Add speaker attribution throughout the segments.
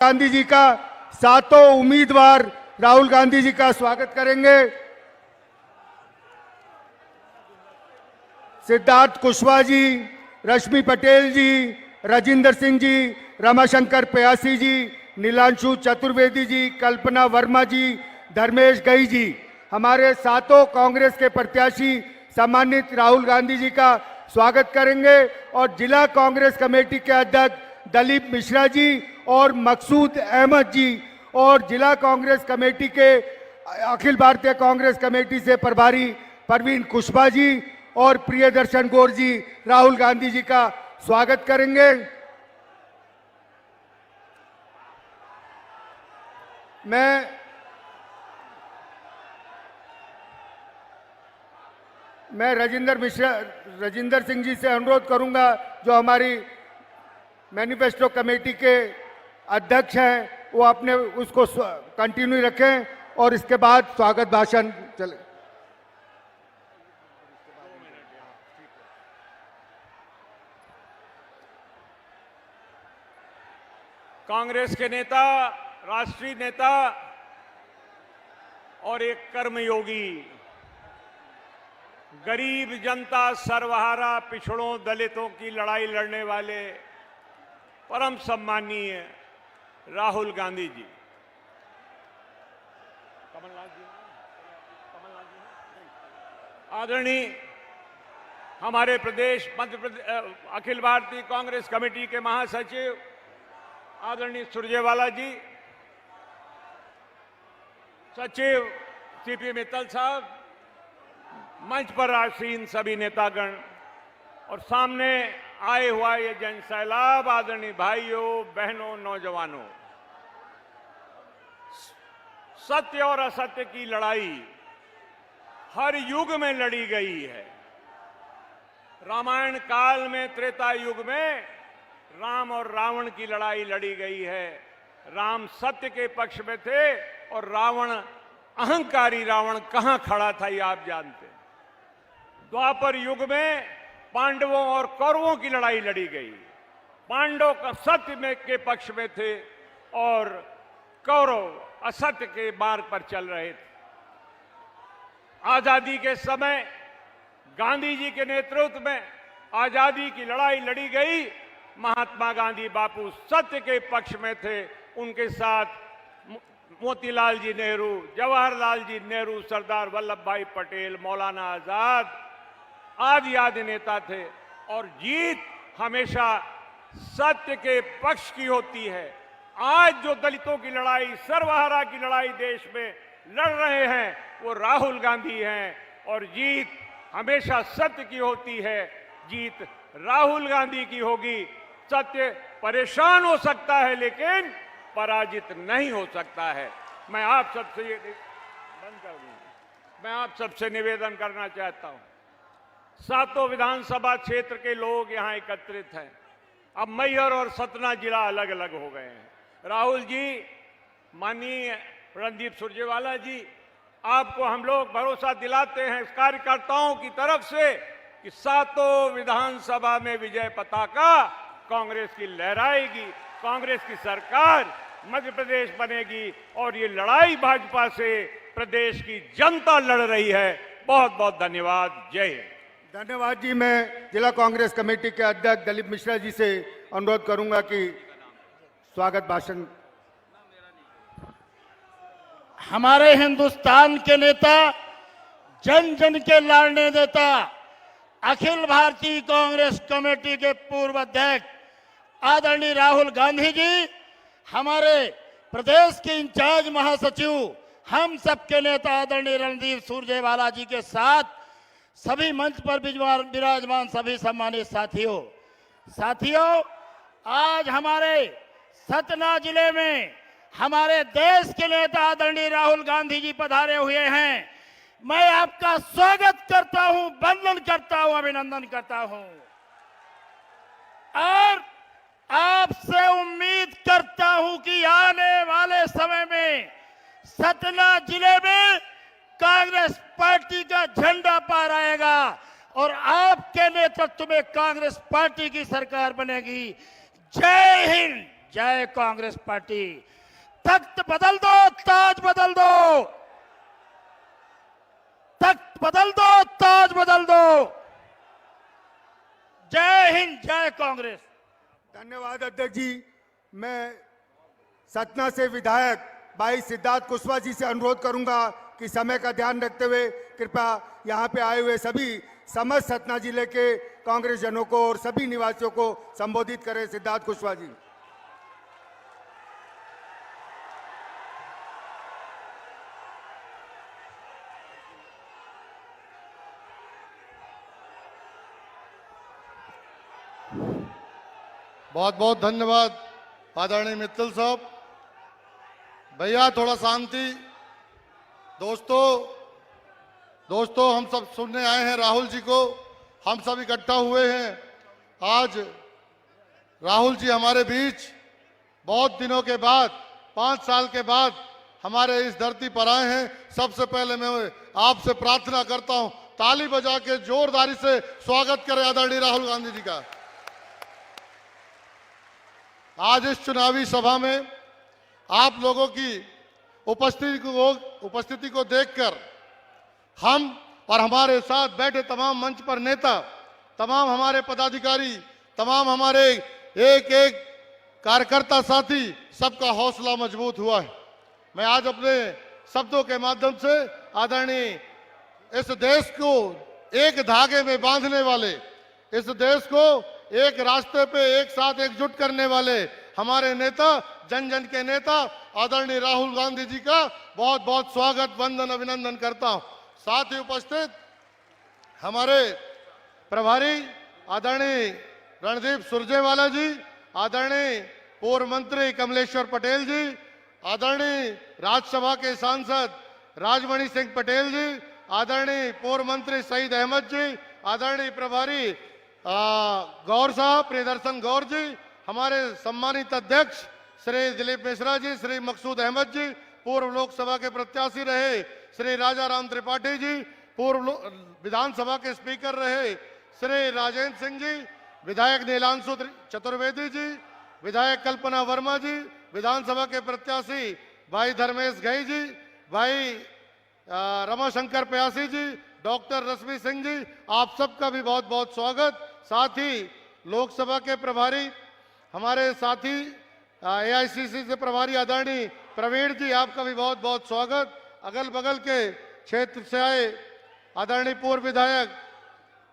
Speaker 1: गांधी जी का सातों उम्मीदवार राहुल गांधी जी का स्वागत करेंगे। सिद्धार्थ कुशवाहा जी, रश्मि पटेल जी, राजिंदर सिंह जी, रमाशंकर प्यासी जी, नीलांशु चतुर्वेदी जी, कल्पना वर्मा जी, धर्मेश गई जी, हमारे सातों कांग्रेस के प्रत्याशी सम्मानित राहुल गांधी जी का स्वागत करेंगे। और जिला कांग्रेस कमेटी के अध्यक्ष दलीप मिश्रा जी और मकसूद अहमद जी और जिला कांग्रेस कमेटी के अखिल भारतीय कांग्रेस कमेटी से प्रभारी परवीन कुशवाहा जी और प्रियदर्शन गौर जी राहुल गांधी जी का स्वागत करेंगे। मैं राजिंदर सिंह जी से अनुरोध करूंगा, जो हमारी मैनिफेस्टो कमेटी के अध्यक्ष हैं, वो अपने उसको कंटिन्यू रखें और इसके बाद स्वागत भाषण चले।
Speaker 2: कांग्रेस के नेता, राष्ट्रीय नेता और एक कर्मयोगी, गरीब जनता, सर्वहारा, पिछड़ों, दलितों की लड़ाई लड़ने वाले परम सम्मानीय राहुल गांधी जी, कमलनाथ जी, आदरणीय हमारे मध्य प्रदेश अखिल भारतीय कांग्रेस कमेटी के महासचिव आदरणीय सुरजेवाला जी, सचिव सीपी मित्तल साहब, मंच पर आसीन सभी नेतागण और सामने आए हुआ ये जन सैलाब, आदरणीय भाइयों, बहनों, नौजवानों, सत्य और असत्य की लड़ाई हर युग में लड़ी गई है। रामायण काल में, त्रेता युग में राम और रावण की लड़ाई लड़ी गई है। राम सत्य के पक्ष में थे और रावण, अहंकारी रावण कहां खड़ा था ये आप जानते हैं। द्वापर युग में पांडवों और कौरवों की लड़ाई लड़ी गई। पांडव का सत्य में के पक्ष में थे और कौरव असत्य के मार्ग पर चल रहे थे। आजादी के समय गांधी जी के नेतृत्व में आजादी की लड़ाई लड़ी गई। महात्मा गांधी बापू सत्य के पक्ष में थे, उनके साथ मोतीलाल जी नेहरू, जवाहरलाल जी नेहरू, सरदार वल्लभ भाई पटेल, मौलाना आजाद आदि नेता थे। और जीत हमेशा सत्य के पक्ष की होती है। आज जो दलितों की लड़ाई, सर्वहारा की लड़ाई देश में लड़ रहे हैं, वो राहुल गांधी हैं और जीत हमेशा सत्य की होती है। जीत राहुल गांधी की होगी। सत्य परेशान हो सकता है लेकिन पराजित नहीं हो सकता है। मैं आप सबसे निवेदन करना चाहता हूं। सातों विधानसभा क्षेत्र के लोग यहां एकत्रित हैं। अब मैहर और सतना जिला अलग अलग हो गए हैं। राहुल जी, माननीय रणदीप सुरजेवाला जी, आपको हम लोग भरोसा दिलाते हैं कार्यकर्ताओं की तरफ से कि सातों विधानसभा में विजय पताका कांग्रेस की लहराएगी। कांग्रेस की सरकार मध्य प्रदेश बनेगी और ये लड़ाई भाजपा से प्रदेश की जनता लड़ रही है। बहुत बहुत धन्यवाद। जय हिंद।
Speaker 1: धन्यवाद जी। मैं जिला कांग्रेस कमेटी के अध्यक्ष दलीप मिश्रा जी से अनुरोध करूंगा कि स्वागत भाषण।
Speaker 3: हमारे हिंदुस्तान के नेता, जन जन के लाडले नेता, अखिल भारतीय कांग्रेस कमेटी के पूर्व अध्यक्ष आदरणीय राहुल गांधी जी, हमारे प्रदेश के इंचार्ज महासचिव, हम सबके नेता आदरणीय रणदीप सुरजेवाला जी के साथ सभी मंच पर विराजमान सभी सम्मानित साथियों, आज हमारे सतना जिले में हमारे देश के नेता आदरणीय राहुल गांधी जी पधारे हुए हैं। मैं आपका स्वागत करता हूं, वंदन करता हूं, अभिनंदन करता हूं और आपसे उम्मीद करता हूं कि आने वाले समय में सतना जिले में कांग्रेस पार्टी का झंडा फहराएगा और आपके नेतृत्व में कांग्रेस पार्टी की सरकार बनेगी। जय हिंद। जय कांग्रेस पार्टी। तख्त बदल दो, ताज बदल दो, तख्त बदल दो, ताज बदल दो। जय हिंद, जय कांग्रेस।
Speaker 1: धन्यवाद अध्यक्ष जी। मैं सतना से विधायक भाई सिद्धार्थ कुशवाहा जी से अनुरोध करूंगा कि समय का ध्यान रखते हुए कृपया यहां पे आए हुए सभी समस्त सतना जिले के कांग्रेस जनों को और सभी निवासियों को संबोधित करें। सिद्धार्थ कुशवाहा जी।
Speaker 4: बहुत बहुत धन्यवाद आदरणीय मित्तल साहब। भैया थोड़ा शांति। दोस्तों हम सब सुनने आए हैं राहुल जी को। हम सब इकट्ठा हुए हैं। आज राहुल जी हमारे बीच बहुत दिनों के बाद, 5 साल के बाद हमारे इस धरती पर आए हैं। सबसे पहले मैं आपसे प्रार्थना करता हूं, ताली बजा के जोरदारी से स्वागत करें आदरणीय राहुल गांधी जी का। आज इस चुनावी सभा में आप लोगों की उपस्थिति को देखकर हम और हमारे साथ बैठे तमाम मंच पर नेता, तमाम हमारे पदाधिकारी, तमाम हमारे एक एक कार्यकर्ता साथी, सबका हौसला मजबूत हुआ है। मैं आज अपने शब्दों के माध्यम से आदरणीय इस देश को एक धागे में बांधने वाले, इस देश को एक रास्ते पे एक साथ एकजुट करने वाले हमारे नेता, जन जन के नेता आदरणीय राहुल गांधी जी का बहुत बहुत स्वागत, वंदन, अभिनंदन करता हूं। साथ ही उपस्थित हमारे प्रभारी आदरणीय रणदीप सुरजेवाला जी, आदरणीय पूर्व मंत्री कमलेश्वर पटेल जी, आदरणीय राज्यसभा के सांसद राजमणि सिंह पटेल जी, आदरणीय पूर्व मंत्री सईद अहमद जी, आदरणीय प्रभारी गौर साहब, प्रियदर्शन गौर जी, हमारे सम्मानित अध्यक्ष श्री दिलीप मिश्रा जी, श्री मकसूद अहमद जी, पूर्व लोकसभा के प्रत्याशी रहे श्री राजा राम त्रिपाठी जी, पूर्व विधानसभा के स्पीकर रहे श्री राजेंद्र सिंह जी, विधायक नीलांशु चतुर्वेदी जी, विधायक कल्पना वर्मा जी, विधानसभा के प्रत्याशी भाई धर्मेश घई जी, भाई रमाशंकर प्यासी जी, डॉक्टर रश्मि सिंह जी, आप सबका भी बहुत बहुत स्वागत। साथ ही लोकसभा के प्रभारी हमारे साथी एआईसीसी से प्रभारी आदरणीय प्रवीण जी, आपका भी बहुत बहुत स्वागत। अगल बगल के क्षेत्र से आए आदरणीय पूर्व विधायक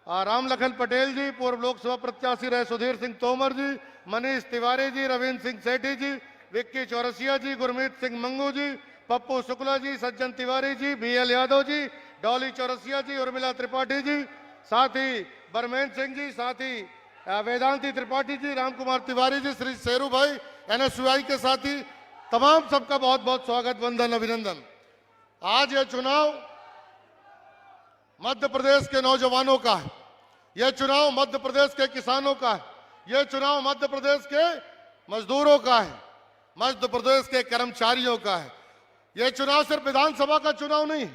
Speaker 4: राम लखन पटेल जी, पूर्व लोकसभा प्रत्याशी रहे सुधीर सिंह तोमर जी, मनीष तिवारी जी, रविंद्र सिंह सेठी जी, विक्की चौरसिया जी, गुरमीत सिंह मंगू जी, पप्पू शुक्ला जी, सज्जन तिवारी जी, बीएल यादव जी, डॉली चौरसिया जी, उर्मिला त्रिपाठी जी, साथ ही बरमेन सिंह जी, साथ ही वेदांती त्रिपाठी जी, राम कुमार तिवारी जी, श्री शेरू भाई, एनएसयूआई के साथी, तमाम सबका बहुत बहुत स्वागत, वंदन, अभिनंदन। आज यह चुनाव मध्य प्रदेश के नौजवानों का है, यह चुनाव मध्य प्रदेश के किसानों का है, यह चुनाव मध्य प्रदेश के मजदूरों का है, मध्य प्रदेश के कर्मचारियों का है। यह चुनाव सिर्फ विधानसभा का चुनाव नहीं,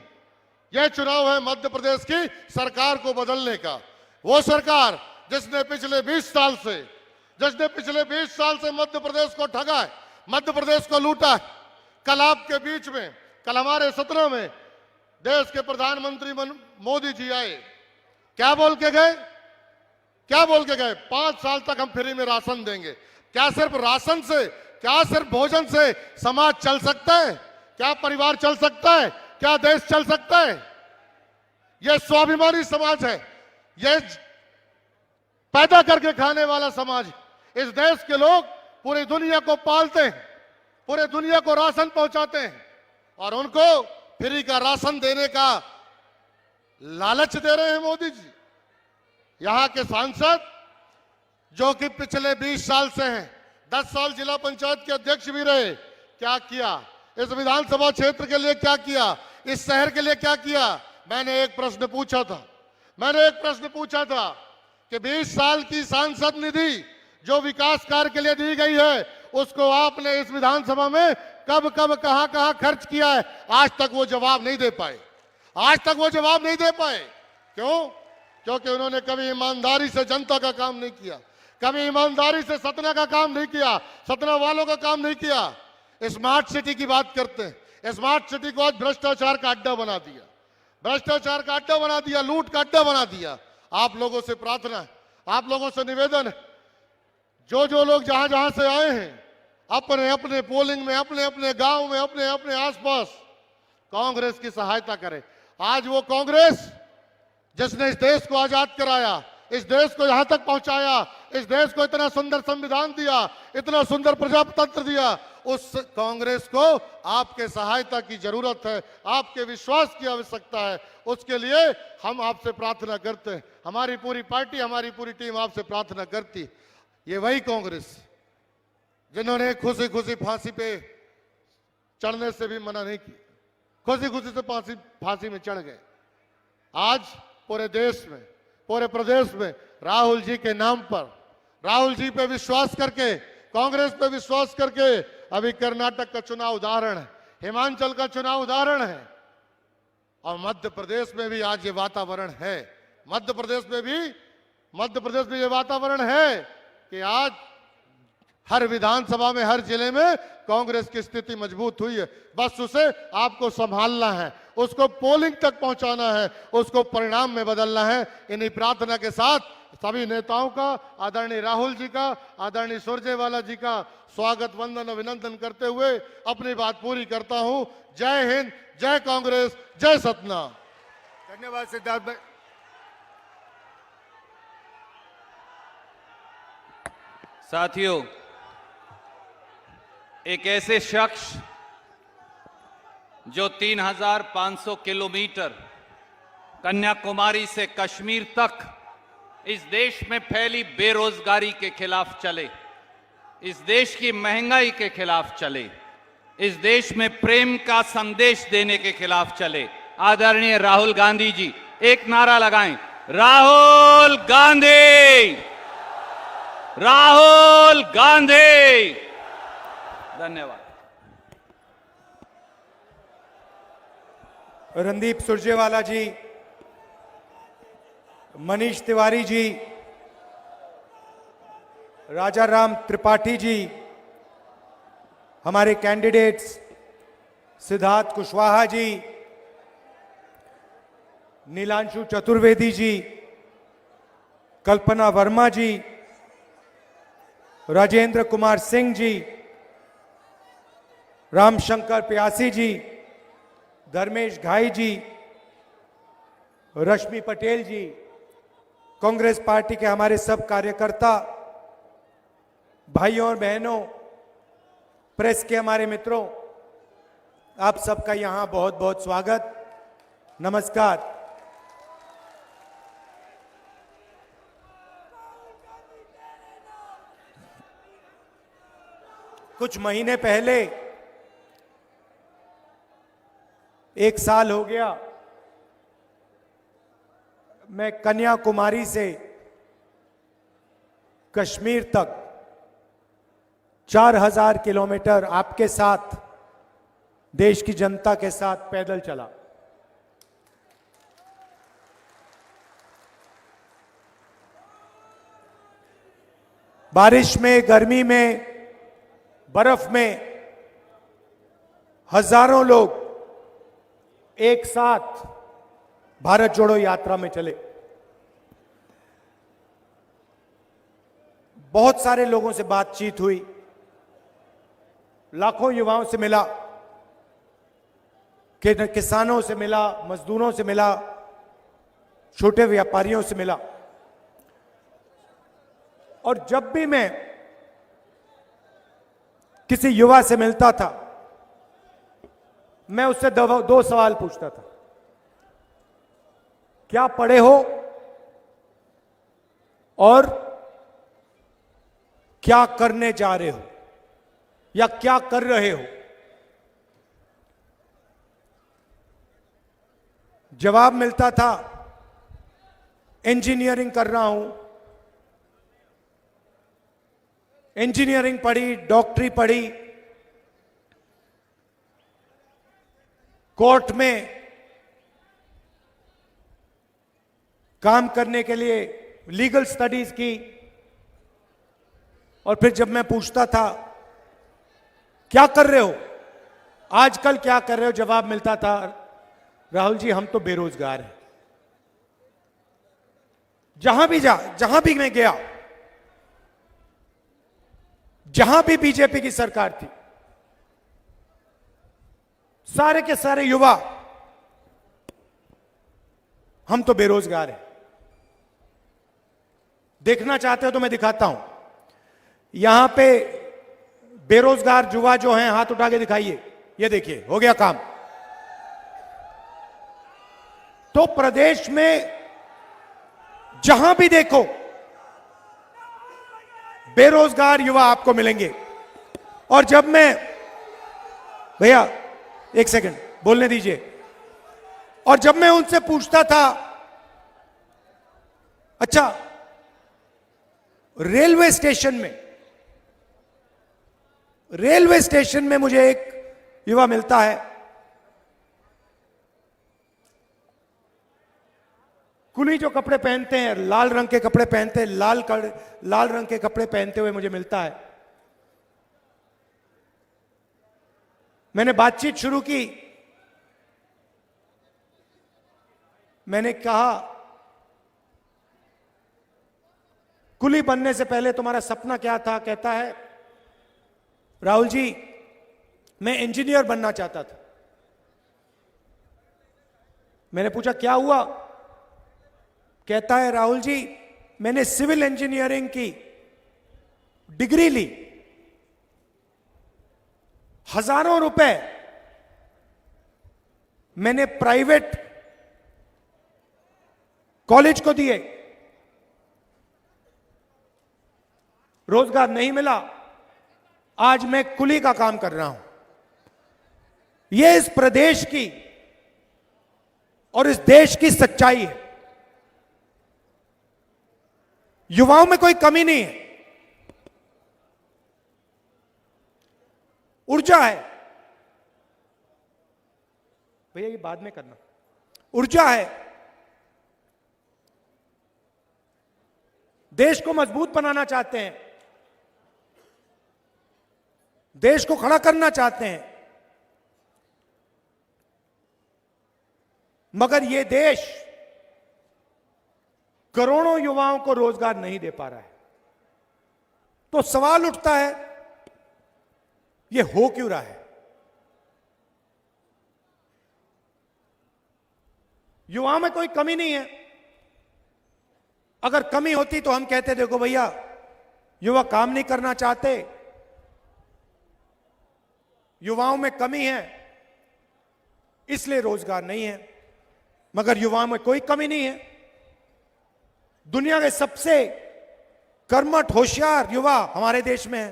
Speaker 4: यह चुनाव है मध्य प्रदेश की सरकार को बदलने का। वो सरकार जिसने पिछले 20 साल से मध्य प्रदेश को ठगा है, मध्य प्रदेश को लूटा है। कल आपके बीच में, कल हमारे सत्र में देश के प्रधानमंत्री मोदी जी आए, क्या बोल के गए? 5 साल तक हम फ्री में राशन देंगे। क्या सिर्फ राशन से, क्या सिर्फ भोजन से समाज चल सकता है? क्या परिवार चल सकता है? क्या देश चल सकता है? यह स्वाभिमानी समाज है, यह पैदा करके खाने वाला समाज। इस देश के लोग पूरी दुनिया को पालते हैं, पूरे दुनिया को राशन पहुंचाते हैं और उनको फ्री का राशन देने का लालच दे रहे हैं मोदी जी। यहां के सांसद जो कि पिछले 20 साल से हैं, 10 साल जिला पंचायत के अध्यक्ष भी रहे, क्या किया? इस विधानसभा क्षेत्र के लिए क्या किया? इस शहर के लिए क्या किया? मैंने एक प्रश्न पूछा था कि 20 साल की सांसद निधि जो विकास कार्य के लिए दी गई है, उसको आपने इस विधानसभा में कब कहां खर्च किया है? आज तक वो जवाब नहीं दे पाए। क्यों? क्योंकि उन्होंने कभी ईमानदारी से जनता का काम नहीं किया, कभी ईमानदारी से सतना का काम नहीं किया, सतना वालों का काम नहीं किया। स्मार्ट सिटी की बात करते हैं, स्मार्ट सिटी को आज भ्रष्टाचार का अड्डा बना दिया, भ्रष्टाचार का अड्डा बना दिया, लूट का अड्डा बना दिया। आप लोगों से प्रार्थना है, आप लोगों से निवेदन है, जो लोग जहां जहां से आए हैं, अपने अपने पोलिंग में, अपने अपने गांव में, अपने अपने आसपास कांग्रेस की सहायता करें। आज वो कांग्रेस जिसने इस देश को आजाद कराया, इस देश को यहां तक पहुंचाया, इस देश को इतना सुंदर संविधान दिया, इतना सुंदर प्रजातंत्र दिया, उस कांग्रेस को आपके सहायता की जरूरत है, आपके विश्वास की आवश्यकता है। उसके लिए हम आपसे प्रार्थना करते हैं, हमारी पूरी पार्टी, हमारी पूरी टीम आपसे प्रार्थना करती। ये वही कांग्रेस जिन्होंने खुशी खुशी फांसी पे चढ़ने से भी मना नहीं की, खुशी खुशी से फांसी में चढ़ गए। आज पूरे देश में, पूरे प्रदेश में राहुल जी के नाम पर, राहुल जी पे विश्वास करके, कांग्रेस पे विश्वास करके, अभी कर्नाटक का चुनाव उदाहरण है, हिमाचल का चुनाव उदाहरण है, और मध्य प्रदेश में भी आज ये वातावरण है। मध्य प्रदेश में ये वातावरण है कि आज हर विधानसभा में, हर जिले में कांग्रेस की स्थिति मजबूत हुई है। बस उसे आपको संभालना है, उसको पोलिंग तक पहुंचाना है, उसको परिणाम में बदलना है। इन्हीं प्रार्थना के साथ सभी नेताओं का, आदरणीय राहुल जी का, आदरणीय सुरजेवाला जी का स्वागत, वंदन, अभिनंदन करते हुए अपनी बात पूरी करता हूं। जय हिंद, जय कांग्रेस, जय सतना।
Speaker 1: धन्यवाद सिद्धार्थ भाई।
Speaker 5: साथियों, एक ऐसे शख्स जो 3,500 किलोमीटर कन्याकुमारी से कश्मीर तक इस देश में फैली बेरोजगारी के खिलाफ चले, इस देश की महंगाई के खिलाफ चले, इस देश में प्रेम का संदेश देने के खिलाफ चले, आदरणीय राहुल गांधी जी, एक नारा लगाएं, राहुल गांधी, राहुल गांधी। धन्यवाद।
Speaker 1: रणदीप सुरजेवाला जी, मनीष तिवारी जी, राजा राम त्रिपाठी जी, हमारे कैंडिडेट्स सिद्धार्थ कुशवाहा जी, नीलांशु चतुर्वेदी जी, कल्पना वर्मा जी, राजेंद्र कुमार सिंह जी, रामशंकर प्यासी जी, धर्मेश घाई जी, रश्मि पटेल जी, कांग्रेस पार्टी के हमारे सब कार्यकर्ता, भाइयों और बहनों, प्रेस के हमारे मित्रों, आप सबका यहां बहुत बहुत स्वागत, नमस्कार। कुछ महीने पहले, 1 साल हो गया, मैं कन्याकुमारी से कश्मीर तक 4,000 किलोमीटर आपके साथ, देश की जनता के साथ पैदल चला। बारिश में, गर्मी में, बर्फ में हजारों लोग एक साथ भारत जोड़ो यात्रा में चले। बहुत सारे लोगों से बातचीत हुई, लाखों युवाओं से मिला, किसानों से मिला, मजदूरों से मिला, छोटे व्यापारियों से मिला। और जब भी मैं किसी युवा से मिलता था, मैं उससे 2 सवाल पूछता था। क्या पढ़े हो और क्या करने जा रहे हो या क्या कर रहे हो? जवाब मिलता था, इंजीनियरिंग कर रहा हूं, इंजीनियरिंग पढ़ी, डॉक्टरी पढ़ी, कोर्ट में काम करने के लिए लीगल स्टडीज की,
Speaker 6: और फिर जब मैं पूछता था क्या कर रहे हो, आजकल क्या कर रहे हो, जवाब मिलता था राहुल जी हम तो बेरोजगार हैं। जहां भी मैं गया, जहां भी बीजेपी की सरकार थी, सारे के सारे युवा हम तो बेरोजगार हैं। देखना चाहते हो तो मैं दिखाता हूं। यहां पे बेरोजगार युवा जो हैं हाथ उठा के दिखाइए। ये देखिए, हो गया काम। तो प्रदेश में जहां भी देखो बेरोजगार युवा आपको मिलेंगे। और जब मैं, भैया एक सेकंड बोलने दीजिए, और जब मैं उनसे पूछता था अच्छा रेलवे स्टेशन में मुझे एक युवा मिलता है, कुली जो कपड़े पहनते हैं, लाल रंग के कपड़े पहनते हैं, लाल रंग के कपड़े पहनते हुए मुझे मिलता है। मैंने बातचीत शुरू की। मैंने कहा कुली बनने से पहले तुम्हारा सपना क्या था? कहता है राहुल जी मैं इंजीनियर बनना चाहता था। मैंने पूछा क्या हुआ? कहता है राहुल जी मैंने सिविल इंजीनियरिंग की डिग्री ली, हजारों रुपए मैंने प्राइवेट कॉलेज को दिए, रोजगार नहीं मिला, आज मैं कुली का काम कर रहा हूं। यह इस प्रदेश की और इस देश की सच्चाई है। युवाओं में कोई कमी नहीं है, ऊर्जा है। भैया ये बाद में करना। ऊर्जा है, देश को मजबूत बनाना चाहते हैं, देश को खड़ा करना चाहते हैं, मगर यह देश करोड़ों युवाओं को रोजगार नहीं दे पा रहा है। तो सवाल उठता है यह हो क्यों रहा है? युवाओं में कोई कमी नहीं है। अगर कमी होती तो हम कहते देखो भैया युवा काम नहीं करना चाहते, युवाओं में कमी है इसलिए रोजगार नहीं है। मगर युवाओं में कोई कमी नहीं है। दुनिया के सबसे कर्मठ होशियार युवा हमारे देश में है,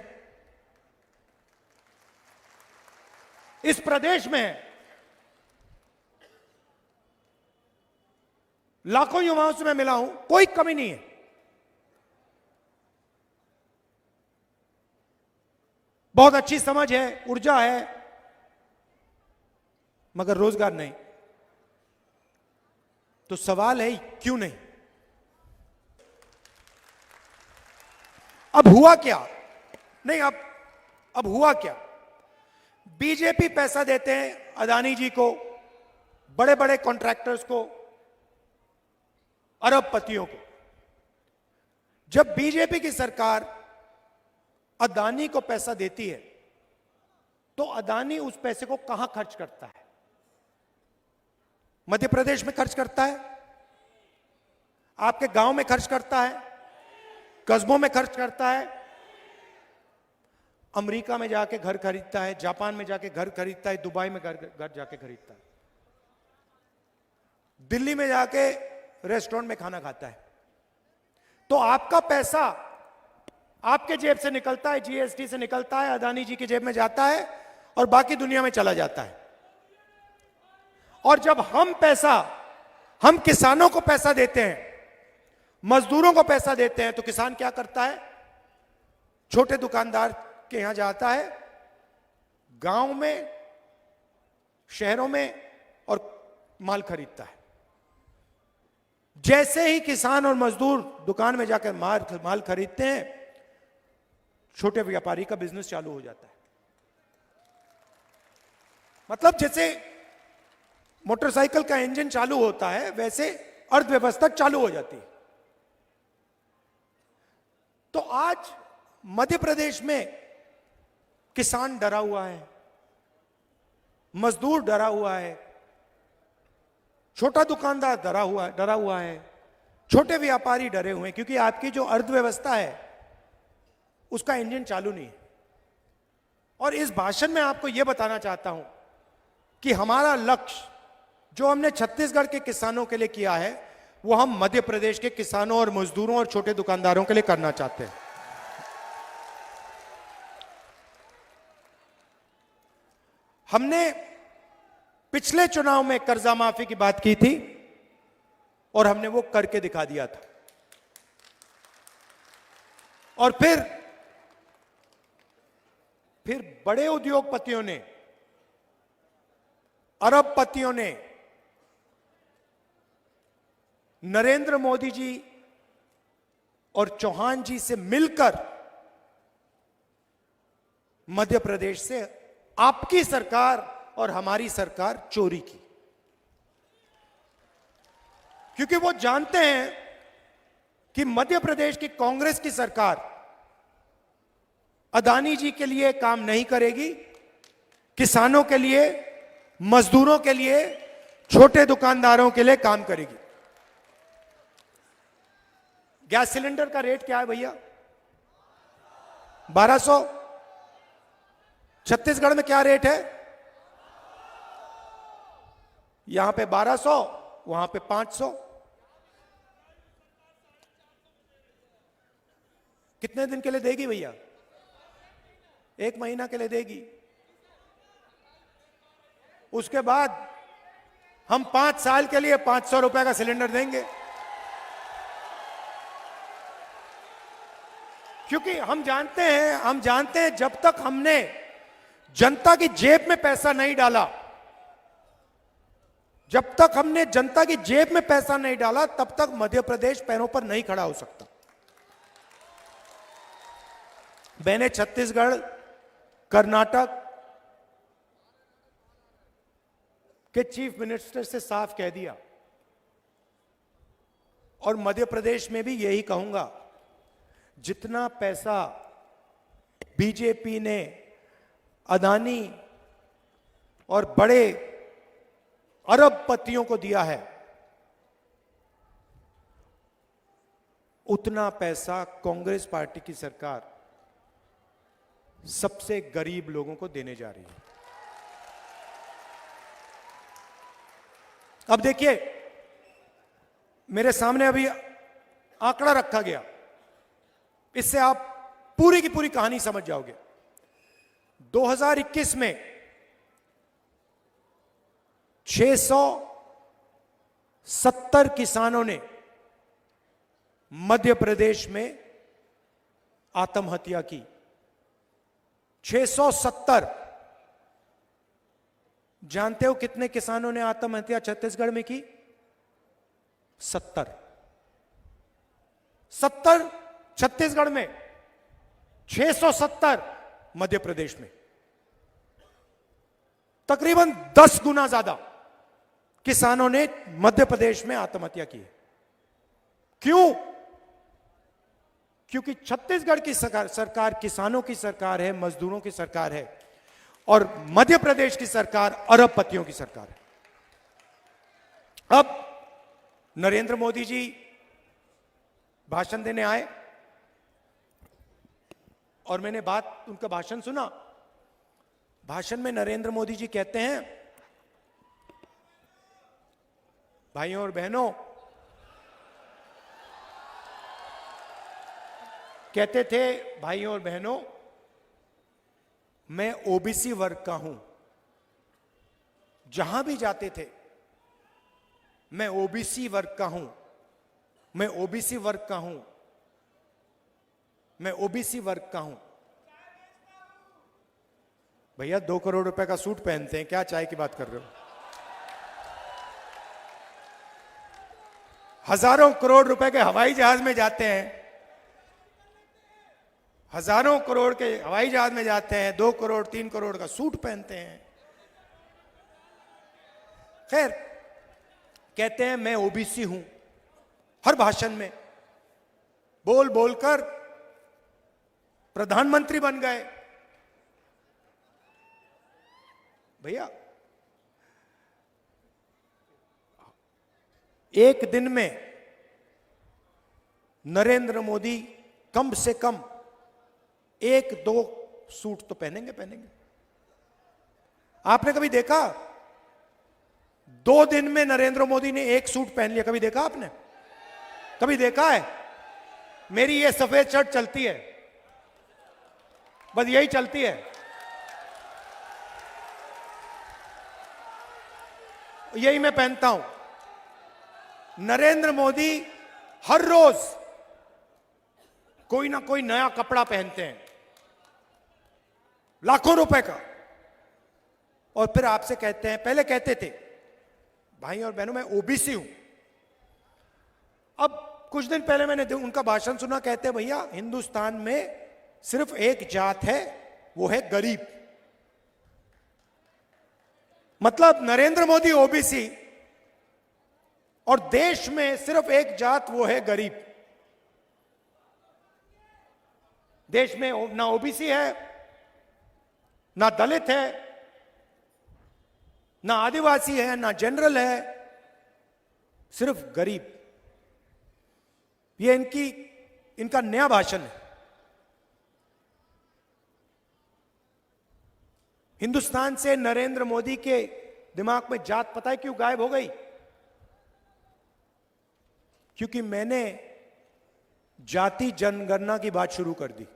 Speaker 6: इस प्रदेश में है। लाखों युवाओं से मैं मिला हूं, कोई कमी नहीं है। बहुत अच्छी समझ है, ऊर्जा है, मगर रोजगार नहीं। तो सवाल है क्यों नहीं? अब हुआ क्या? नहीं, अब हुआ क्या? बीजेपी पैसा देते हैं अदानी जी को, बड़े बड़े कॉन्ट्रैक्टर्स को, अरबपतियों को। जब बीजेपी की सरकार अदानी को पैसा देती है तो अदानी उस पैसे को कहां खर्च करता है? मध्य प्रदेश में खर्च करता है, आपके गांव में खर्च करता है, कस्बों में खर्च करता है, अमेरिका में जाके घर खरीदता है, जापान में जाके घर खरीदता है, दुबई में घर जाके खरीदता है, दिल्ली में जाके रेस्टोरेंट में खाना खाता है। तो आपका पैसा आपके जेब से निकलता है, जीएसटी से निकलता है, अदानी जी की जेब में जाता है और बाकी दुनिया में चला जाता है। और जब हम किसानों को पैसा देते हैं, मजदूरों को पैसा देते हैं, तो किसान क्या करता है? छोटे दुकानदार के यहां जाता है, गांव में, शहरों में, और माल खरीदता है। जैसे ही किसान और मजदूर दुकान में जाकर माल खरीदते हैं, छोटे व्यापारी का बिजनेस चालू हो जाता है। मतलब जैसे मोटरसाइकिल का इंजन चालू होता है वैसे अर्थव्यवस्था चालू हो जाती है। तो आज मध्य प्रदेश में किसान डरा हुआ है, मजदूर डरा हुआ है, छोटा दुकानदार डरा हुआ है, छोटे व्यापारी डरे हुए हैं, क्योंकि आपकी जो अर्थव्यवस्था है उसका इंजन चालू नहीं है। और इस भाषण में आपको यह बताना चाहता हूं कि हमारा लक्ष्य जो हमने छत्तीसगढ़ के किसानों के लिए किया है वो हम मध्य प्रदेश के किसानों और मजदूरों और छोटे दुकानदारों के लिए करना चाहते हैं। हमने पिछले चुनाव में कर्जा माफी की बात की थी और हमने वो करके दिखा दिया था। और फिर बड़े उद्योगपतियों ने, अरबपतियों ने नरेंद्र मोदी जी और चौहान जी से मिलकर मध्य प्रदेश से आपकी सरकार और हमारी सरकार चोरी की, क्योंकि वो जानते हैं कि मध्य प्रदेश की कांग्रेस की सरकार अदानी जी के लिए काम नहीं करेगी, किसानों के लिए, मजदूरों के लिए, छोटे दुकानदारों के लिए काम करेगी। गैस सिलेंडर का रेट क्या है भैया? 1200। छत्तीसगढ़ में क्या रेट है? यहां पे 1200, वहां पे 500। कितने दिन के लिए देगी भैया? 1 महीना के लिए देगी। उसके बाद हम 5 साल के लिए 500 रुपए का सिलेंडर देंगे, क्योंकि हम जानते हैं जब तक हमने जनता की जेब में पैसा नहीं डाला, जब तक हमने जनता की जेब में पैसा नहीं डाला, तब तक मध्य प्रदेश पैरों पर नहीं खड़ा हो सकता। मैंने छत्तीसगढ़, कर्नाटक के चीफ मिनिस्टर से साफ कह दिया और मध्य प्रदेश में भी यही कहूंगा, जितना पैसा बीजेपी ने अदानी और बड़े अरबपतियों को दिया है, उतना पैसा कांग्रेस पार्टी की सरकार सबसे गरीब लोगों को देने जा रही है। अब देखिए, मेरे सामने अभी आंकड़ा रखा गया, इससे आप पूरी की पूरी कहानी समझ जाओगे। 2021 में 670 किसानों ने मध्य प्रदेश में आत्महत्या की। 670। जानते हो कितने किसानों ने आत्महत्या छत्तीसगढ़ में की? 70 छत्तीसगढ़ में, 670 मध्य प्रदेश में। तकरीबन 10 गुना ज्यादा किसानों ने मध्य प्रदेश में आत्महत्या की। क्यों? क्योंकि छत्तीसगढ़ की सरकार किसानों की सरकार है, मजदूरों की सरकार है, और मध्य प्रदेश की सरकार अरबपतियों की सरकार है। अब नरेंद्र मोदी जी भाषण देने आए और मैंने उनका भाषण सुना। भाषण में नरेंद्र मोदी जी कहते हैं, भाइयों और बहनों, कहते थे, भाइयों और बहनों, मैं ओबीसी वर्ग का हूं। जहां भी जाते थे, मैं ओबीसी वर्ग का हूं, मैं ओबीसी वर्ग का हूं, मैं ओबीसी वर्ग का हूं। भैया 2 करोड़ रुपए का सूट पहनते हैं, क्या चाय की बात कर रहे हो? हजारों करोड़ रुपए के हवाई जहाज में जाते हैं, हजारों करोड़ के हवाई जहाज में जाते हैं, 2 करोड़ 3 करोड़ का सूट पहनते हैं। खैर, कहते हैं मैं ओबीसी हूं, हर भाषण में बोल बोलकर प्रधानमंत्री बन गए। भैया, एक दिन में नरेंद्र मोदी कम से कम 1-2 सूट तो पहनेंगे। आपने कभी देखा 2 दिन में नरेंद्र मोदी ने 1 सूट पहन लिया? कभी देखा आपने? कभी देखा है? मेरी ये सफेद शर्ट चलती है, बस यही चलती है। यही मैं पहनता हूं। नरेंद्र मोदी हर रोज कोई ना कोई नया कपड़ा पहनते हैं, लाखों रुपए का, और फिर आपसे कहते हैं, पहले कहते थे भाई और बहनों मैं ओबीसी हूं, अब कुछ दिन पहले मैंने उनका भाषण सुना, कहते हैं भैया हिंदुस्तान में सिर्फ एक जात है, वो है गरीब। मतलब नरेंद्र मोदी ओबीसी और देश में सिर्फ एक जात, वो है गरीब। देश में ना ओबीसी है, ना दलित है, ना आदिवासी है, ना जनरल है, सिर्फ गरीब। ये इनका नया भाषण है। हिंदुस्तान से नरेंद्र मोदी के दिमाग में जात पता है क्यों गायब हो गई? क्योंकि मैंने जाति जनगणना की बात शुरू कर दी।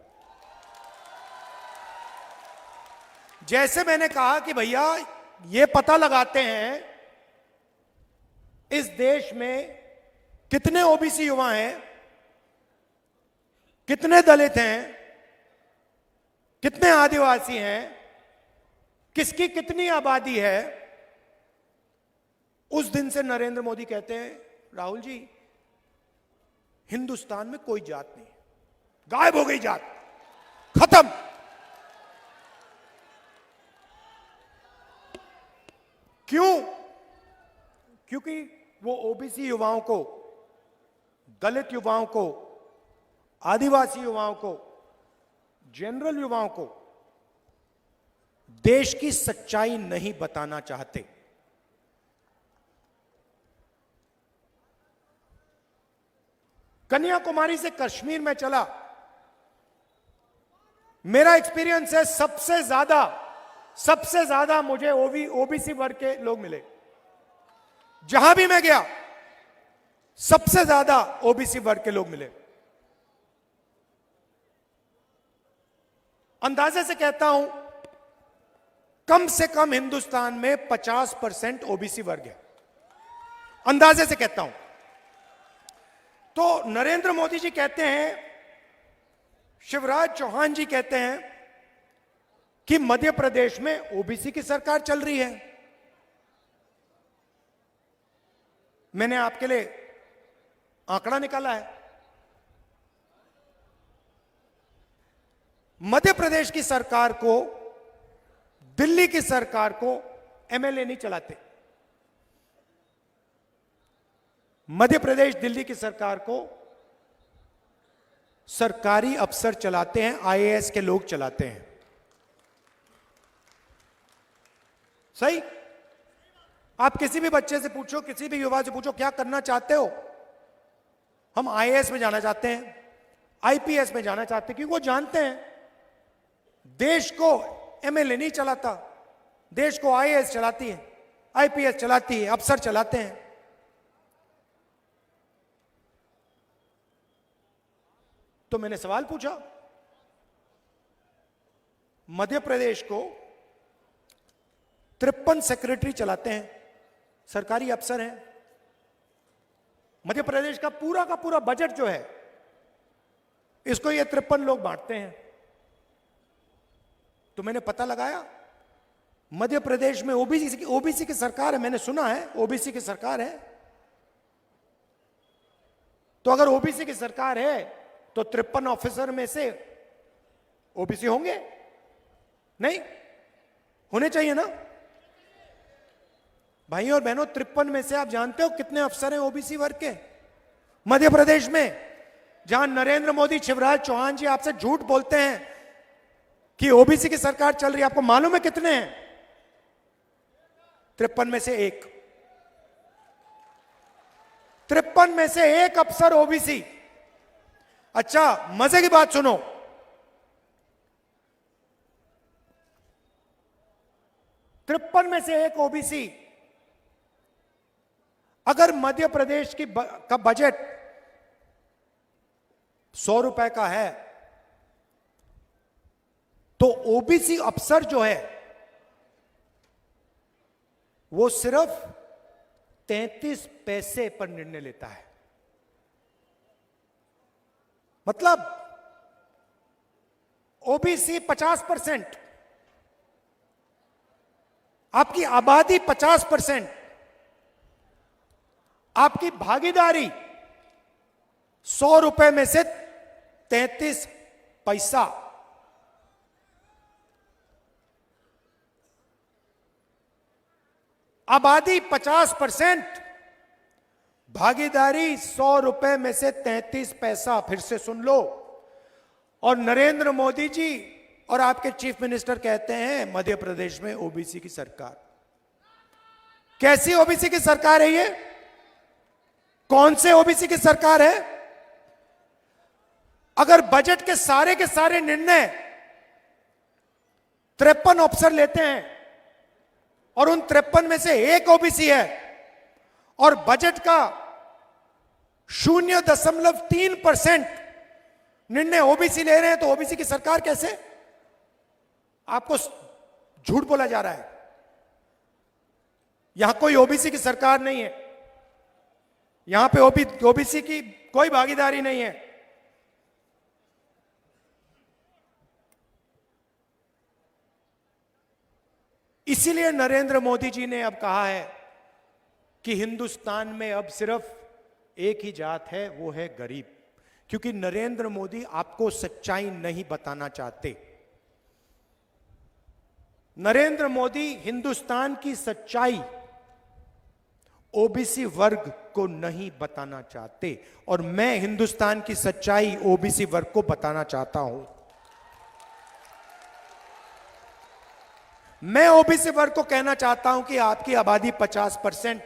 Speaker 6: जैसे मैंने कहा कि भैया ये पता लगाते हैं इस देश में कितने ओबीसी युवा हैं, कितने दलित हैं, कितने आदिवासी हैं, किसकी कितनी आबादी है। उस दिन से नरेंद्र मोदी कहते हैं राहुल जी हिंदुस्तान में कोई जात नहीं, गायब हो गई जात, खत्म। क्यों? क्योंकि वो ओबीसी युवाओं को, दलित युवाओं को, आदिवासी युवाओं को, जनरल युवाओं को देश की सच्चाई नहीं बताना चाहते। कन्याकुमारी से कश्मीर में चला, मेरा एक्सपीरियंस है सबसे ज्यादा मुझे ओबीसी वर्ग के लोग मिले। जहां भी मैं गया सबसे ज्यादा ओबीसी वर्ग के लोग मिले। अंदाजे से कहता हूं कम से कम हिंदुस्तान में 50% ओबीसी वर्ग है, अंदाजे से कहता हूं। तो नरेंद्र मोदी जी कहते हैं, शिवराज चौहान जी कहते हैं कि मध्य प्रदेश में ओबीसी की सरकार चल रही है। मैंने आपके लिए आंकड़ा निकाला है। मध्य प्रदेश की सरकार को, दिल्ली की सरकार को एमएलए नहीं चलाते। मध्य प्रदेश दिल्ली की सरकार को सरकारी अफसर चलाते हैं, आईएएस के लोग चलाते हैं। सही? आप किसी भी बच्चे से पूछो, किसी भी युवा से पूछो क्या करना चाहते हो? हम आईएएस में जाना चाहते हैं, आईपीएस में जाना चाहते हैं, क्योंकि वो जानते हैं देश को एमएलए नहीं चलाता, देश को आईएएस चलाती है, आईपीएस चलाती है, अफसर चलाते हैं। तो मैंने सवाल पूछा, मध्य प्रदेश को 53 सेक्रेटरी चलाते हैं, सरकारी अफसर हैं। मध्य प्रदेश का पूरा बजट जो है इसको ये 53 लोग बांटते हैं। तो मैंने पता लगाया मध्य प्रदेश में ओबीसी की सरकार है, मैंने सुना है ओबीसी की सरकार है। तो अगर ओबीसी की सरकार है तो 53 ऑफिसर में से ओबीसी होंगे? नहीं होने चाहिए ना भाइयों और बहनों। 53 में से आप जानते हो कितने अफसर हैं ओबीसी वर्ग के मध्य प्रदेश में? जहां नरेंद्र मोदी, शिवराज चौहान जी आपसे झूठ बोलते हैं कि ओबीसी की सरकार चल रही है, आपको मालूम है कितने हैं? 53 में से एक। 53 में से एक अफसर ओबीसी। अच्छा मजे की बात सुनो, 53 में से एक ओबीसी। अगर मध्य प्रदेश का बजट 100 रुपए का है तो ओबीसी अफसर जो है वो सिर्फ 33 पैसे पर निर्णय लेता है। मतलब ओबीसी 50%, आपकी आबादी 50%, आपकी भागीदारी 100 रुपए में से 33 पैसा। आबादी 50%, भागीदारी 100 रुपए में से 33 पैसा। फिर से सुन लो। और नरेंद्र मोदी जी और आपके चीफ मिनिस्टर कहते हैं मध्य प्रदेश में ओबीसी की सरकार। कैसी ओबीसी की सरकार है ये? कौन से ओबीसी की सरकार है? अगर बजट के सारे निर्णय 53 अफसर लेते हैं और उन 53 में से एक ओबीसी है और बजट का 0.3% निर्णय ओबीसी ले रहे हैं तो ओबीसी की सरकार कैसे? आपको झूठ बोला जा रहा है। यहां कोई ओबीसी की सरकार नहीं है, यहां पे ओबीसी की कोई भागीदारी नहीं है। इसीलिए नरेंद्र मोदी जी ने अब कहा है कि हिंदुस्तान में अब सिर्फ एक ही जात है, वो है गरीब। क्योंकि नरेंद्र मोदी आपको सच्चाई नहीं बताना चाहते। नरेंद्र मोदी हिंदुस्तान की सच्चाई ओबीसी वर्ग को नहीं बताना चाहते और मैं हिंदुस्तान की सच्चाई ओबीसी वर्ग को बताना चाहता हूं। मैं ओबीसी वर्ग को कहना चाहता हूं कि आपकी आबादी 50%,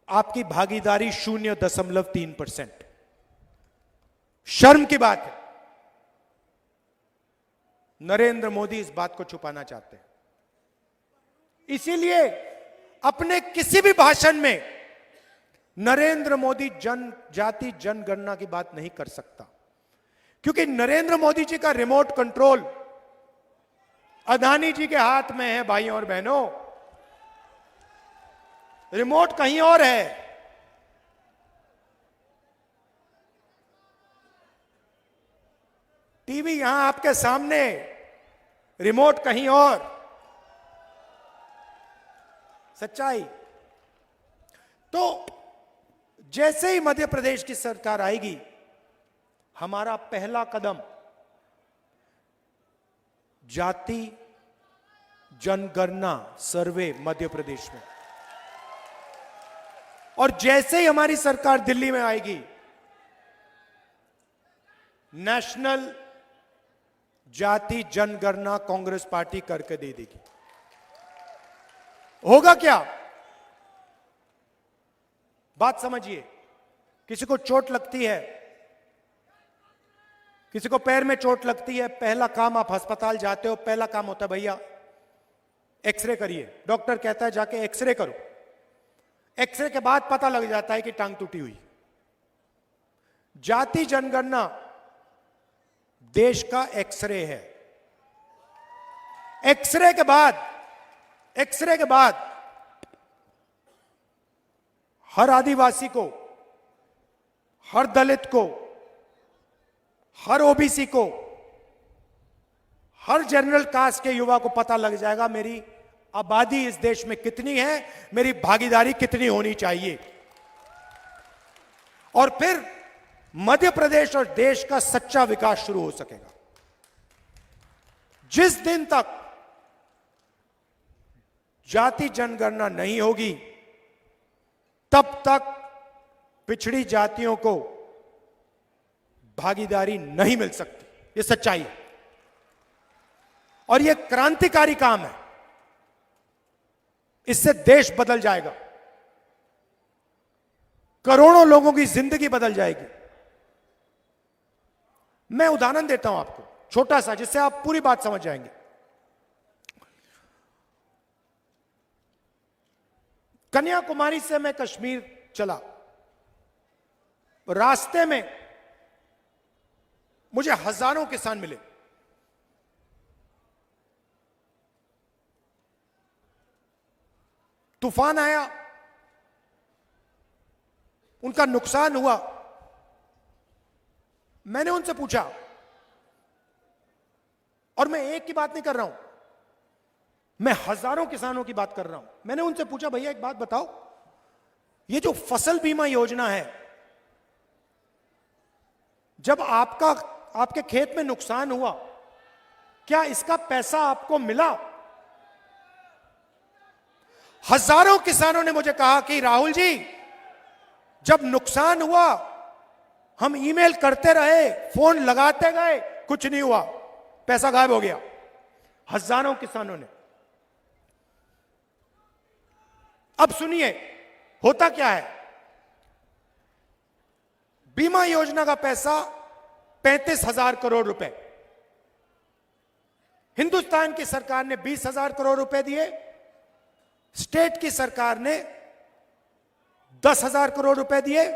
Speaker 6: आपकी भागीदारी 0.3%। शर्म की बात है। नरेंद्र मोदी इस बात को छुपाना चाहते हैं। इसीलिए अपने किसी भी भाषण में नरेंद्र मोदी जनजाति जनगणना की बात नहीं कर सकता, क्योंकि नरेंद्र मोदी जी का रिमोट कंट्रोल अदानी जी के हाथ में है। भाइयों और बहनों, रिमोट कहीं और है। टीवी यहां आपके सामने, रिमोट कहीं और। सच्चाई। तो जैसे ही मध्य प्रदेश की सरकार आएगी, हमारा पहला कदम जाति जनगणना सर्वे मध्य प्रदेश में, और जैसे ही हमारी सरकार दिल्ली में आएगी, नेशनल जाति जनगणना कांग्रेस पार्टी करके दे देगी। होगा क्या? बात समझिए। किसी को चोट लगती है, किसी को पैर में चोट लगती है, पहला काम आप अस्पताल जाते हो, पहला काम होता है भैया एक्सरे करिए। डॉक्टर कहता है जाके एक्सरे करो। एक्सरे के बाद पता लग जाता है कि टांग टूटी हुई। जाति जनगणना देश का एक्सरे है। एक्सरे के बाद हर आदिवासी को, हर दलित को, हर ओबीसी को, हर जनरल कास्ट के युवा को पता लग जाएगा मेरी आबादी इस देश में कितनी है, मेरी भागीदारी कितनी होनी चाहिए। और फिर मध्य प्रदेश और देश का सच्चा विकास शुरू हो सकेगा। जिस दिन तक जाति जनगणना नहीं होगी तब तक पिछड़ी जातियों को भागीदारी नहीं मिल सकती। यह सच्चाई है और यह क्रांतिकारी काम है। इससे देश बदल जाएगा, करोड़ों लोगों की जिंदगी बदल जाएगी। मैं उदाहरण देता हूं आपको छोटा सा, जिससे आप पूरी बात समझ जाएंगे। कन्याकुमारी से मैं कश्मीर चला, रास्ते में मुझे हजारों किसान मिले। तूफान आया, उनका नुकसान हुआ। मैंने उनसे पूछा, और मैं एक की बात नहीं कर रहा हूं, मैं हजारों किसानों की बात कर रहा हूं। मैंने उनसे पूछा, भैया एक बात बताओ, ये जो फसल बीमा योजना है, जब आपके खेत में नुकसान हुआ, क्या इसका पैसा आपको मिला? हजारों किसानों ने मुझे कहा कि राहुल जी, जब नुकसान हुआ हम ईमेल करते रहे, फोन लगाते गए, कुछ नहीं हुआ, पैसा गायब हो गया। हजारों किसानों ने। अब सुनिए होता क्या है। बीमा योजना का पैसा 35,000 करोड़ रुपए, हिंदुस्तान की सरकार ने 20,000 करोड़ रुपए दिए, स्टेट की सरकार ने 10,000 करोड़ रुपए दिए,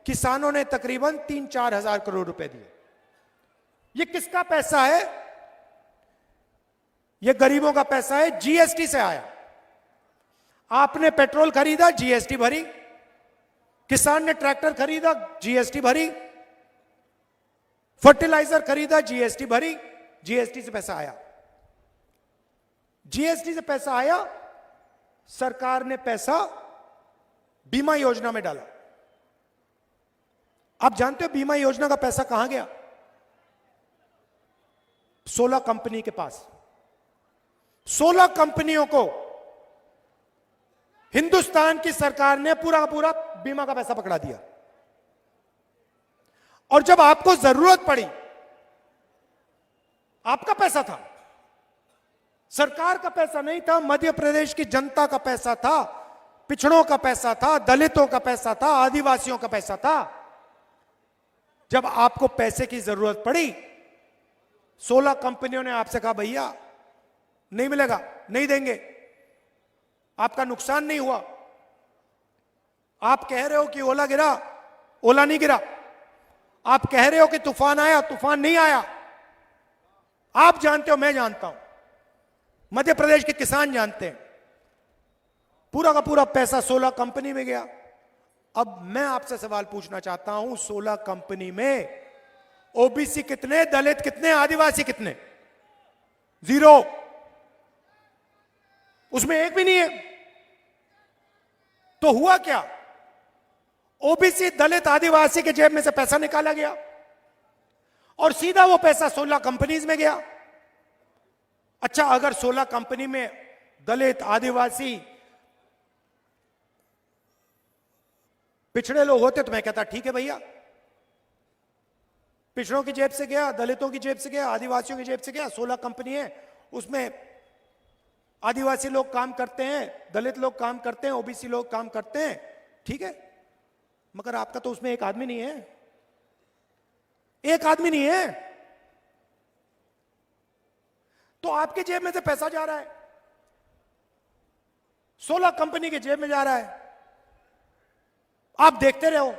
Speaker 6: किसानों ने तकरीबन 3-4 हजार करोड़ रुपए दिए। यह किसका पैसा है? यह गरीबों का पैसा है, जीएसटी से आया। आपने पेट्रोल खरीदा, जीएसटी भरी, किसान ने ट्रैक्टर खरीदा, जीएसटी भरी, फर्टिलाइजर खरीदा, जीएसटी भरी, जीएसटी से पैसा आया। जीएसटी से पैसा आया, सरकार ने पैसा बीमा योजना में डाला। आप जानते हो बीमा योजना का पैसा कहां गया? 16 कंपनी के पास। 16 कंपनियों को हिंदुस्तान की सरकार ने पूरा का पूरा बीमा का पैसा पकड़ा दिया। और जब आपको जरूरत पड़ी, आपका पैसा था, सरकार का पैसा नहीं था, मध्य प्रदेश की जनता का पैसा था, पिछड़ों का पैसा था, दलितों का पैसा था, आदिवासियों का पैसा था। जब आपको पैसे की जरूरत पड़ी, 16 कंपनियों ने आपसे कहा भैया नहीं मिलेगा, नहीं देंगे, आपका नुकसान नहीं हुआ। आप कह रहे हो कि ओला गिरा, ओला नहीं गिरा। आप कह रहे हो कि तूफान आया, तूफान नहीं आया। आप जानते हो, मैं जानता हूं, मध्य प्रदेश के किसान जानते हैं, पूरा का पूरा पैसा 16 कंपनी में गया। अब मैं आपसे सवाल पूछना चाहता हूं, 16 कंपनी में ओबीसी कितने, दलित कितने, आदिवासी कितने? 0। उसमें एक भी नहीं है। तो हुआ क्या? ओबीसी, दलित, आदिवासी के जेब में से पैसा निकाला गया और सीधा वो पैसा 16 कंपनीज में गया। अच्छा, अगर 16 कंपनी में दलित, आदिवासी, पिछड़े लोग होते तो मैं कहता ठीक है भैया, पिछड़ों की जेब से गया, दलितों की जेब से गया, आदिवासियों की जेब से गया। 16 कंपनी है, उसमें आदिवासी लोग काम करते हैं, दलित लोग काम करते हैं, ओबीसी लोग काम करते हैं, ठीक है। मगर आपका तो उसमें एक आदमी नहीं है, एक आदमी नहीं है। तो आपके जेब में से पैसा जा रहा है, 16 कंपनी के जेब में जा रहा है। आप देखते रहो।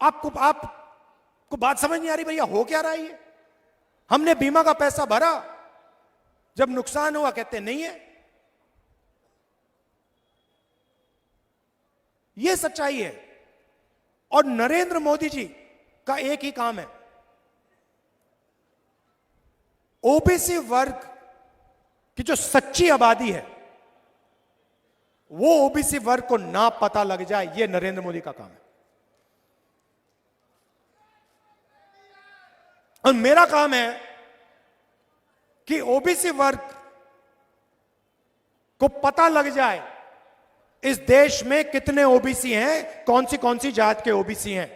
Speaker 6: आपको बात समझ नहीं आ रही भैया, हो क्या रहा है ये? हमने बीमा का पैसा भरा, जब नुकसान हुआ कहते नहीं है। यह सच्चाई है। और नरेंद्र मोदी जी का एक ही काम है, ओबीसी वर्ग की जो सच्ची आबादी है, वो ओबीसी वर्ग को ना पता लग जाए, यह नरेंद्र मोदी का काम है। और मेरा काम है कि ओबीसी वर्ग को पता लग जाए इस देश में कितने ओबीसी हैं, कौन सी जात के ओबीसी हैं।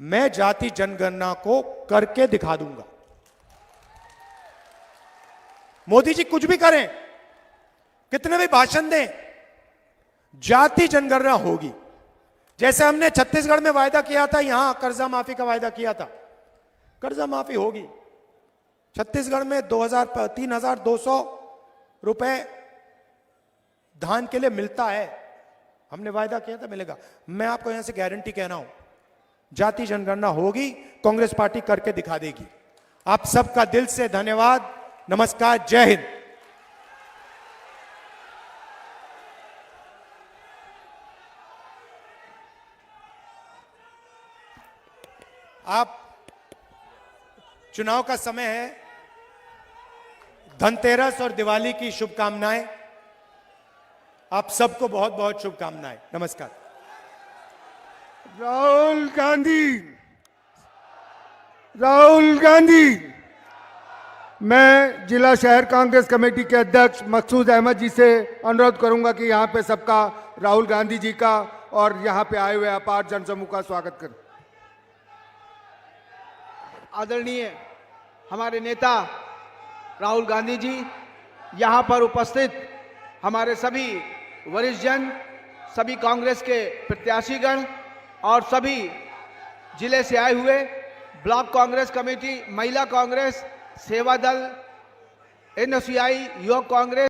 Speaker 6: मैं जाति जनगणना को करके दिखा दूंगा। मोदी जी कुछ भी करें, कितने भी भाषण दें, जाति जनगणना होगी। जैसे हमने छत्तीसगढ़ में वायदा किया था, यहां कर्जा माफी का वायदा किया था, कर्जा माफी होगी। छत्तीसगढ़ में 3,200 रुपए धान के लिए मिलता है, हमने वायदा किया था मिलेगा। मैं आपको यहां से गारंटी कह रहा हूं, जाति जनगणना होगी, कांग्रेस पार्टी करके दिखा देगी। आप सबका दिल से धन्यवाद, नमस्कार, जय हिंद। आप चुनाव का समय है, धनतेरस और दिवाली की शुभकामनाएं। आप सबको बहुत बहुत शुभकामनाएं, नमस्कार।
Speaker 1: राहुल गांधी। मैं जिला शहर कांग्रेस कमेटी के अध्यक्ष मकसूद अहमद जी से अनुरोध करूंगा कि यहां पे सबका राहुल गांधी जी का और यहां पे आए हुए अपार जनसमूह का स्वागत करें।
Speaker 7: आदरणीय हमारे नेता राहुल गांधी जी, यहाँ पर उपस्थित हमारे सभी वरिष्ठ जन, सभी कांग्रेस के प्रत्याशीगण और सभी जिले से आए हुए ब्लॉक कांग्रेस कमेटी, महिला कांग्रेस, सेवा दल, NSCI, युवक कांग्रेस,